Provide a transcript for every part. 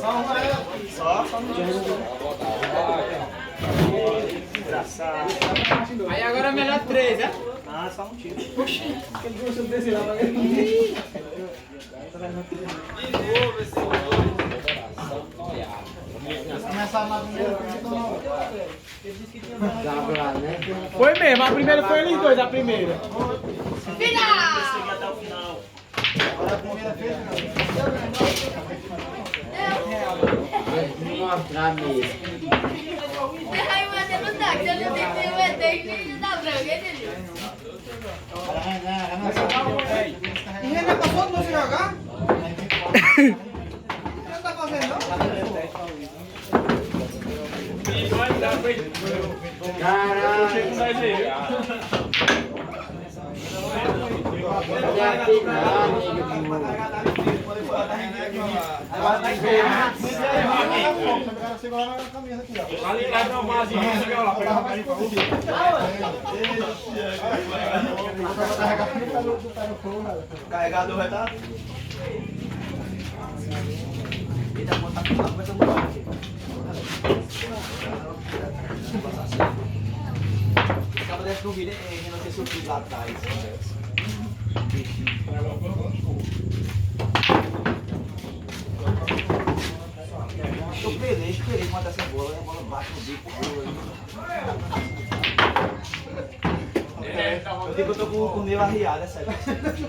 Só um tiro. Engraçado. Aí agora é melhor 3, né? Ah, só um tiro. Oxi, aquele gostou desse lá, mas Começar na primeira foi mesmo, a primeira foi eles dois, a primeira. Seguir até o final. Agora a primeira vez, Vou mostrar mesmo. Aí você não tá, você não tem que ter o ET da branca, entendeu? E Renan passou não jogar? Não tá fazendo não? Caralho. Segurar na camisa aqui, ó. Ali lá não, mas chega lá, pega a O carregador vai estar. Eita, botar aqui, começa a mudar aqui. Acaba desse no vídeo e não ter sofrido lá atrás. Eu esperei matar essa bola, a bola bate no bico. Eu digo que eu tô com o meu arriado, é sério.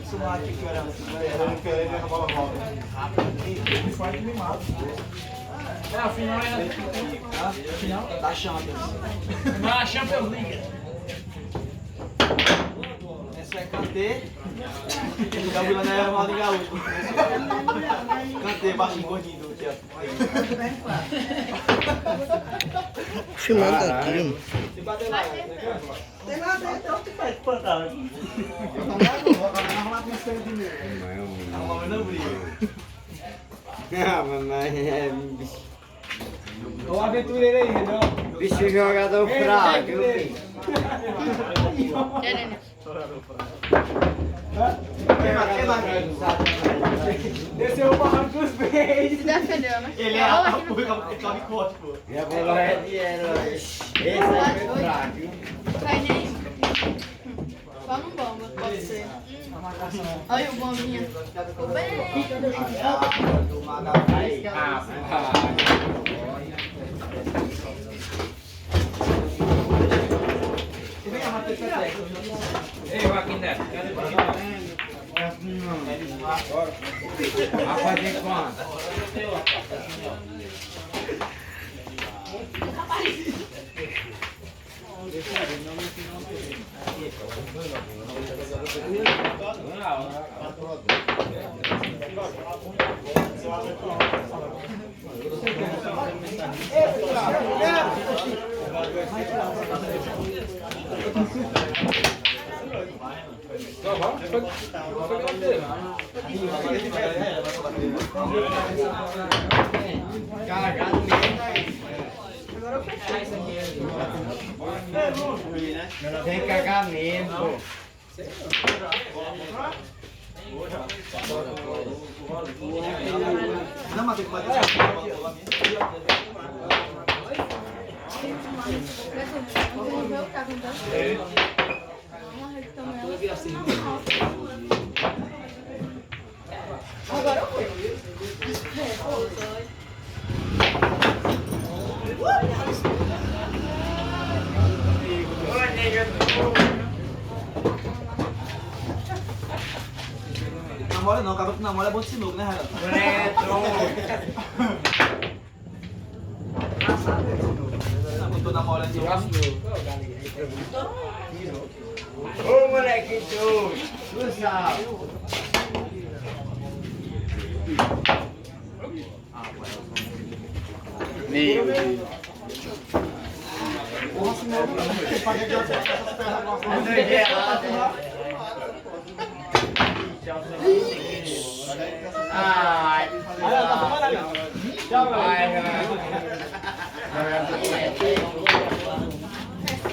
Isso não é aqui que eu era Eu queria ver a bola volta. me faz me mata. É, a final é Final da Champions. na Champions League. Essa é Kanté. O Gabriel não é Ronaldo Gaúcho. Kanté, baixinho, gordinho do teatro. Filmando aqui. Se bater lá, Tem lá dentro. vai espantar. Eu também vou arrumar com esse de mim. A mamãe não briga. Ah, mas é Ô aventureiro aí, não? bicho jogador fraco, viu, bicho? Desceu o barranco dos beijos. Defendeu, né? Ele é a corte, pô. E a bola é de herói. Esse aí foi fraco, viu? Cai nem. Só no bomba, pode ser. Olha o bombinha. Ficou bem. Aí, Ei, Joaquim Neto, cadê o Joaquim vai fazer quanto? Carregado mesmo, tem que cagar mesmo, pô. Não, mas tem que bater essa bola lá Vamos ver o que tá acontecendo. Vamos arrastar agora eu fui. Namora não, acaba que namora é bom de sinuca, né, Renato? Não, tô namorando de Ô, moleque doido, tu sabe. Meu Deus. Porra, senão eu não paguei de essas pernas nossas. Ai, Aí, tá tomando ali. Tchau, galera. ai, ai.